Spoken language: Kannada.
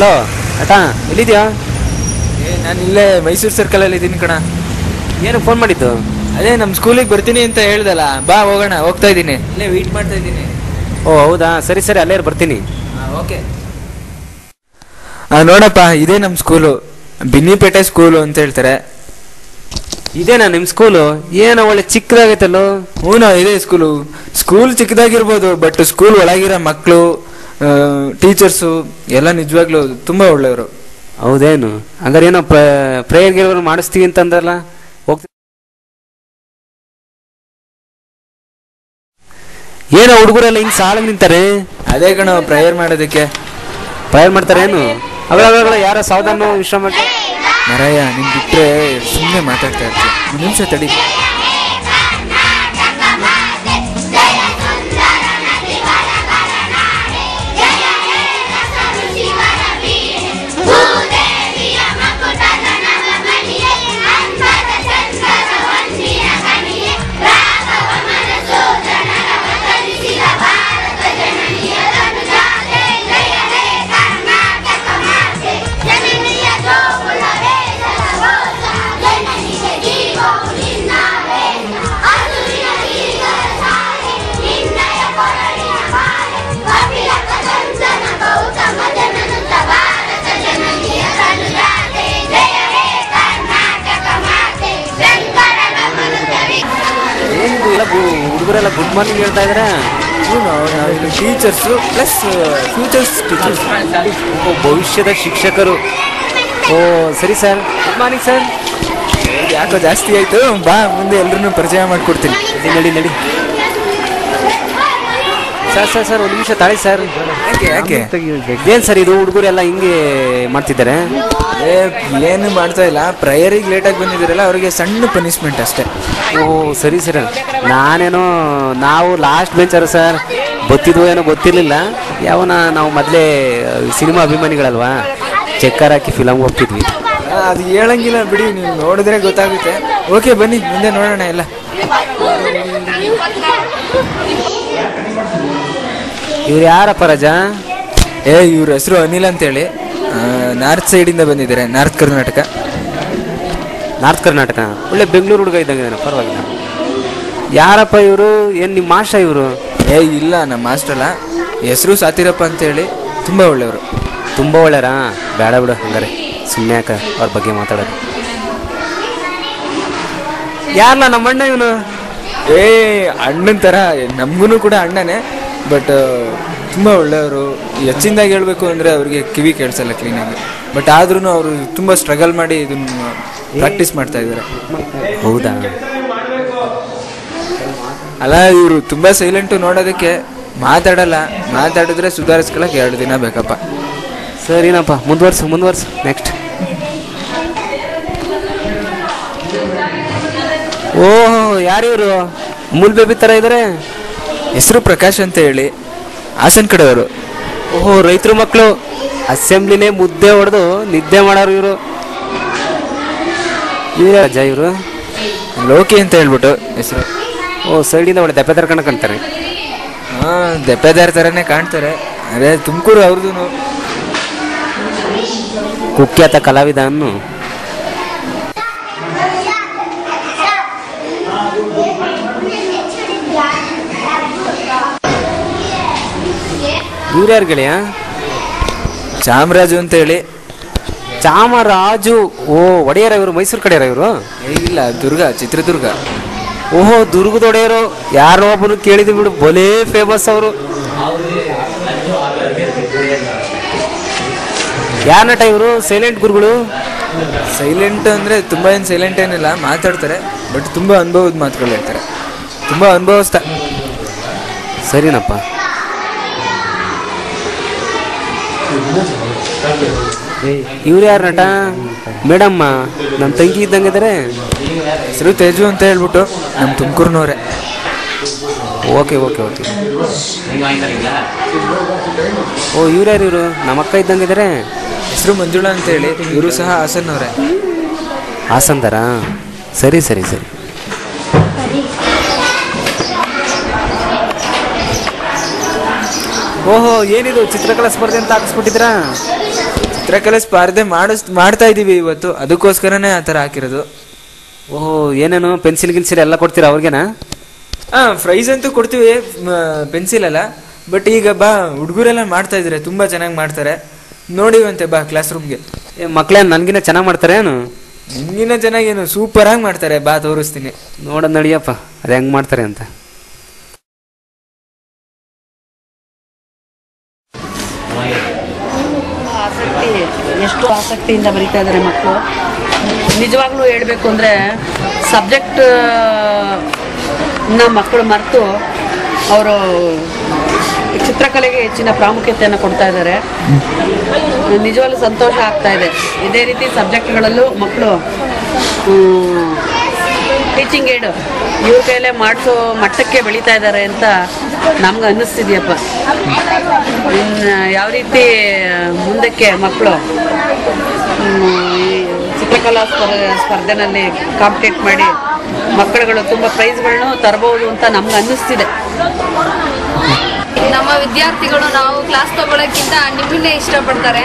ಹಲೋ ಅಟ ಎಲ್ಲಿದ್ಯಾ? ನಾನು ಇಲ್ಲೇ ಮೈಸೂರು ಸರ್ಕಲಲ್ಲಿ ಇದ್ದೀನಿ ಕಣ. ಏನು ಫೋನ್ ಮಾಡಿದ್ದು? ಅದೇ ನಮ್ಮ ಸ್ಕೂಲಿಗೆ ಬರ್ತೀನಿ ಅಂತ ಹೇಳ್ದಲ್ಲ, ಬಾ ಹೋಗೋಣ. ಹೋಗ್ತಾ ಇದ್ದೀನಿ, ಇಲ್ಲೇ ವೆಯ್ಟ್ ಮಾಡ್ತಾ ಇದ್ದೀನಿ. ಓ ಹೌದಾ, ಸರಿ ಸರಿ, ಅಲ್ಲೇ ಬರ್ತೀನಿ. ಓಕೆ. ನೋಡಪ್ಪ, ಇದೇ ನಮ್ಮ ಸ್ಕೂಲು, ಬಿನ್ನಿಪೇಟೆ ಸ್ಕೂಲು ಅಂತ ಹೇಳ್ತಾರೆ. ಇದೇನಾ ನಿಮ್ಮ ಸ್ಕೂಲು? ಏನೋ ಒಳ್ಳೆ ಚಿಕ್ಕದಾಗೈತಲ್ಲೋ. ಹೂನಾ, ಇದೇ ಸ್ಕೂಲು. ಸ್ಕೂಲ್ ಚಿಕ್ಕದಾಗಿರ್ಬೋದು, ಬಟ್ ಸ್ಕೂಲ್ ಒಳಗಿರೋ ಮಕ್ಕಳು, ಟೀಚರ್ಸು ಎಲ್ಲ ನಿಜವಾಗ್ಲೂ ತುಂಬ ಒಳ್ಳೆಯವರು. ಹೌದೇನು? ಹಂಗಾರೆ ಏನೋ ಪ್ರೇಯರ್ ಗೀರ್ ಮಾಡಿಸ್ತೀವಿ ಅಂತಂದ್ರಲ್ಲ, ಹೋಗ್ತೀವಿ. ಏನೋ ಹುಡುಗರೆಲ್ಲ ಹಿಂಗೆ ಸಾಲಾಗಿ ನಿಂತಾರೆ. ಅದೇ ಕಣ, ಪ್ರೇಯರ್ ಮಾಡೋದಕ್ಕೆ. ಪ್ರೇಯರ್ ಮಾಡ್ತಾರೆ ಏನು? ಅವಾಗ ಯಾರೋ ಸಾವಧಾನ ವಿಶ್ರಾಮ ಮಾಡ್ತಾರೆ. ಮರಯ್ಯ, ನಿನ್ ಬಿಟ್ಟರೆ ಸುಮ್ಮನೆ ಮಾತಾಡ್ತಾ ಇರ್ತೀನಿ. ಒಂದು ನಿಮಿಷ ತಡಿ. ಹುಡುಗರೆಲ್ಲ ಗುಡ್ ಮಾರ್ನಿಂಗ್ ಹೇಳ್ತಾ ಇದ್ರೆ. ಟೀಚರ್ಸು ಪ್ಲಸ್ ಫ್ಯೂಚರ್ಸ್ ಟೀಚರ್ಸ್, ಭವಿಷ್ಯದ ಶಿಕ್ಷಕರು. ಓ ಸರಿ ಸರ್, ಗುಡ್ ಮಾರ್ನಿಂಗ್ ಸರ್. ಯಾಕೋ ಜಾಸ್ತಿ ಆಯಿತು, ಬಾ ಮುಂದೆ ಎಲ್ಲರೂ ಪರಿಚಯ ಮಾಡಿಕೊಡ್ತೀನಿ. ನಡಿ ನಡಿ. ಸರ್ ಸರ್ ಸರ್, ಒಂದು ನಿಮಿಷ ತಾಳಿ ಸರ್. ಯಾಕೆ ಏನು ಸರ್ ಇದು, ಹುಡುಗರೆಲ್ಲ ಹಿಂಗೆ ಮಾಡ್ತಿದ್ದಾರೆ? ಏನು ಮಾಡ್ತಾ ಇಲ್ಲ, ಪ್ರೇಯರಿಗೆ ಲೇಟಾಗಿ ಬಂದಿದ್ದೀರಲ್ಲ, ಅವರಿಗೆ ಸಣ್ಣ ಪನಿಷ್ಮೆಂಟ್ ಅಷ್ಟೇ. ಓಹ್ ಸರಿ ಸರ್, ನಾನೇನೋ ನಾವು ಲಾಸ್ಟ್ ಬೆಂಚರು ಸರ್, ಗೊತ್ತಿದ್ವೋ ಏನೋ ಗೊತ್ತಿರಲಿಲ್ಲ. ನಾವು ಮೊದಲೇ ಸಿನಿಮಾ ಅಭಿಮಾನಿಗಳಲ್ವಾ, ಚೆಕ್ಕರ್ ಹಾಕಿ ಫಿಲಮ್ಗೆ ಹೋಗ್ತಿದ್ವಿ. ಅದು ಹೇಳಂಗಿಲ್ಲ ಬಿಡಿ, ನೀವು ನೋಡಿದ್ರೆ ಗೊತ್ತಾಗುತ್ತೆ. ಓಕೆ ಬನ್ನಿ, ಮುಂದೆ ನೋಡೋಣ ಎಲ್ಲ. ಇವ್ರು ಯಾರಪ್ಪ ರಜಾ? ಇವ್ರ ಹೆಸರು ಅನಿಲ್ ಅಂತೇಳಿ, ನಾರ್ತ್ ಸೈಡಿಂದ ಬಂದಿದ್ದಾರೆ, ನಾರ್ತ್ ಕರ್ನಾಟಕ. ನಾರ್ತ್ ಕರ್ನಾಟಕ, ಒಳ್ಳೆ ಬೆಂಗಳೂರು ಹುಡುಗ ಇದ್ದಂಗೆ, ಪರವಾಗಿಲ್ಲ. ಯಾರಪ್ಪ ಇವರು? ಏನು ನಿಮ್ಮ ಮಾಸ್ಟರ್ ಇವರು? ಇಲ್ಲ, ನಮ್ಮ ಮಾಸ್ಟರ್ ಅಲ್ಲ, ಹೆಸರು ಸಾತಿರಪ್ಪ ಅಂತೇಳಿ, ತುಂಬ ಒಳ್ಳೆಯವರು. ತುಂಬ ಒಳ್ಳೆಯರಾ? ಬೇಡ ಬಿಡು ಹಂಗಾರೆ, ಸುಮ್ಮನೆ ಯಾಕೆ ಅವ್ರ ಬಗ್ಗೆ ಮಾತಾಡೋದು. ಯಾರಲ್ಲ ನಮ್ಮ ಅಣ್ಣ ಇವನು? ಅಣ್ಣನ ಥರ, ನಮಗೂ ಕೂಡ ಅಣ್ಣನೇ, ಬಟ್ ತುಂಬ ಒಳ್ಳೆಯವರು. ಹೆಚ್ಚಿನದಾಗಿ ಹೇಳಬೇಕು ಅಂದರೆ ಅವ್ರಿಗೆ ಕಿವಿ ಕೇಳಿಸಲ್ಲ ಕ್ಲೀನಾಗಿ, ಬಟ್ ಆದ್ರೂ ಅವರು ತುಂಬ ಸ್ಟ್ರಗಲ್ ಮಾಡಿ ಇದನ್ನು ಪ್ರಾಕ್ಟೀಸ್ ಮಾಡ್ತಾ ಇದ್ದಾರೆ. ಹೌದಾ? ಅಲ್ಲ, ಇವರು ತುಂಬ ಸೈಲೆಂಟು, ನೋಡೋದಕ್ಕೆ ಮಾತಾಡಲ್ಲ. ಮಾತಾಡಿದ್ರೆ ಸುಧಾರಿಸ್ಕೊಳ್ಳೋಕೆ 2 ದಿನ ಬೇಕಪ್ಪ. ಸರಿನಪ್ಪ, ಮುಂದುವರ್ಸು ನೆಕ್ಸ್ಟ್. ಓಹೋ, ಯಾರಿವರು? ಅಮೂಲ್ ಬೇಬಿ ಥರ ಇದ್ದಾರೆ. ಹೆಸರು ಪ್ರಕಾಶ್ ಅಂತ ಹೇಳಿ, ಹಾಸನ್ ಕಡೆಯವರು. ಓಹೋ, ರೈತರು ಮಕ್ಕಳು. ಅಸೆಂಬ್ಲಿನೇ ಮುದ್ದೆ ಹೊಡೆದು ನಿದ್ದೆ ಮಾಡೋರು ಇವರು. ರಜಾ ಇವರು? ಲೋಕಿ ಅಂತ ಹೇಳ್ಬಿಟ್ಟು ಹೆಸರು. ಓ, ಸೈಡಿಂದ ಒಳ್ಳೆ ದೆಪ್ಪೆದಾರ ಕಾಣ್ತಾರೆ. ದೆಪ್ಪೆದಾರ ಥರನೇ ಕಾಣ್ತಾರೆ. ಅದೇ ತುಮಕೂರು ಅವ್ರದ್ದು. ಕುಖ್ಯಾತ ಕಲಾವಿದ ಅನ್ನು. ಇವ್ರು ಯಾರು ಗೆಳೆಯ? ಚಾಮರಾಜು ಅಂತ ಹೇಳಿ. ಚಾಮರಾಜು? ಓ, ಒಡೆಯರ ಇವರು? ಮೈಸೂರು ಕಡೆಯರ ಇವರು? ಇಲ್ಲ, ಚಿತ್ರದುರ್ಗ. ಓಹೋ, ದುರ್ಗದ ಒಡೆಯರು. ಯಾರೋ ಒಬ್ಬರು ಕೇಳಿದ್ವಿ ಬಿಡು, ಬಲೇ ಫೇಮಸ್ ಅವರು. ಯಾರ ನಟ ಇವರು? ಸೈಲೆಂಟ್ ಗುರುಗಳು? ಸೈಲೆಂಟ್ ಅಂದರೆ ತುಂಬ ಏನು ಸೈಲೆಂಟ್ ಏನಿಲ್ಲ, ಮಾತಾಡ್ತಾರೆ, ಬಟ್ ತುಂಬ ಅನುಭವದ ಮಾತುಗಳು ಹೇಳ್ತಾರೆ. ತುಂಬ ಅನುಭವಸ್ಥ. ಸರಿನಪ್ಪ. ಇವ್ರು ಯಾರು ನಟ? ಮೇಡಮ್ಮ, ನಮ್ಮ ತಂಗಿ ಇದ್ದಂಗೆ ಇದ್ದಾರೆ. ಹೆಸರು ತೇಜು ಅಂತ ಹೇಳ್ಬಿಟ್ಟು, ನಮ್ಮ ತುಮಕೂರಿನವರೇ. Okay okay okay. ಓ, ಇವ್ರು ಯಾರು ಇವರು? ನಮ್ಮ ಅಕ್ಕ ಇದ್ದಂಗೆ ಇದ್ದಾರೆ. ಹೆಸರು ಮಂಜುಳಾ ಅಂತ ಹೇಳಿ, ಇವರು ಸಹ ಹಾಸನ್ನವರೇ. ಹಾಸನ್ದಾರ? ಸರಿ ಸರಿ ಸರಿ. ಓಹೋ, ಏನಿದು ಚಿತ್ರಕಲಾ ಸ್ಪರ್ಧೆ ಅಂತ ಹಾಕಿಸ್ಬಿಟ್ಟಿದ್ರಾ? ಚಿತ್ರಕಲೆ ಸ್ಪರ್ಧೆ ಮಾಡ್ತಾ ಇದೀವಿ ಇವತ್ತು, ಅದಕ್ಕೋಸ್ಕರನೇ ಆ ಥರ ಹಾಕಿರೋದು. ಓಹ್, ಏನೇನು ಪೆನ್ಸಿಲ್ ಗಿನ್ಸಿಲ್ ಎಲ್ಲ ಕೊಡ್ತೀರಾ ಅವ್ರಿಗೆನಾ? ಪ್ರೈಸ್ ಅಂತೂ ಕೊಡ್ತೀವಿ, ಪೆನ್ಸಿಲ್ ಅಲ್ಲ. ಬಟ್ ಈಗ ಬಾ, ಹುಡುಗರೆಲ್ಲ ಮಾಡ್ತಾ ಇದ್ದಾರೆ, ತುಂಬ ಚೆನ್ನಾಗಿ ಮಾಡ್ತಾರೆ. ನೋಡಿವಂತೆ ಬಾ ಕ್ಲಾಸ್ ರೂಮ್ಗೆ. ಮಕ್ಳೇನು ನನಗಿನ್ನ ಚೆನ್ನಾಗಿ ಮಾಡ್ತಾರೆ ಏನು? ನಿನ್ಗಿನ್ನ ಚೆನ್ನಾಗೇನು ಸೂಪರಾಗಿ ಮಾಡ್ತಾರೆ, ಬಾ ತೋರಿಸ್ತೀನಿ. ನೋಡೋದು ನಡಿಯಪ್ಪ ಅದು ಹೆಂಗೆ ಮಾಡ್ತಾರೆ ಅಂತ. ಆಸಕ್ತಿ, ಎಷ್ಟು ಆಸಕ್ತಿಯಿಂದ ಬರೀತಾ ಇದ್ದಾರೆ ಮಕ್ಕಳು. ನಿಜವಾಗ್ಲೂ ಹೇಳಬೇಕು ಅಂದರೆ ಸಬ್ಜೆಕ್ಟ್ ಮಕ್ಕಳು ಮರೆತು ಅವರು ಚಿತ್ರಕಲೆಗೆ ಹೆಚ್ಚಿನ ಪ್ರಾಮುಖ್ಯತೆಯನ್ನು ಕೊಡ್ತಾ ಇದ್ದಾರೆ. ನಿಜವಾಗ್ಲೂ ಸಂತೋಷ ಆಗ್ತಾ ಇದೆ. ಇದೇ ರೀತಿ ಸಬ್ಜೆಕ್ಟ್ಗಳಲ್ಲೂ ಮಕ್ಕಳು ಟೀಚಿಂಗ್ ಏಡ್ ಇವ್ರ ಕೈಲೇ ಮಾಡಿಸೋ ಮಟ್ಟಕ್ಕೆ ಬೆಳೀತಾ ಇದ್ದಾರೆ ಅಂತ ನಮ್ಗೆ ಅನ್ನಿಸ್ತಿದ್ಯಪ್ಪ. ಯಾವ ರೀತಿ ಮುಂದಕ್ಕೆ ಮಕ್ಕಳು ಚಿತ್ರಕಲಾ ಸ್ಪರ್ಧೆನಲ್ಲಿ ಕಾಂಪಿಟೇಟ್ ಮಾಡಿ ಮಕ್ಕಳುಗಳು ತುಂಬ ಪ್ರೈಸ್ಗಳನ್ನು ತರಬಹುದು ಅಂತ ನಮ್ಗೆ ಅನ್ನಿಸ್ತಿದೆ. ನಮ್ಮ ವಿದ್ಯಾರ್ಥಿಗಳು ನಾವು ಕ್ಲಾಸ್ ತಗೊಳ್ಳೋಕ್ಕಿಂತ ನಿಮ್ಮನ್ನೇ ಇಷ್ಟಪಡ್ತಾರೆ.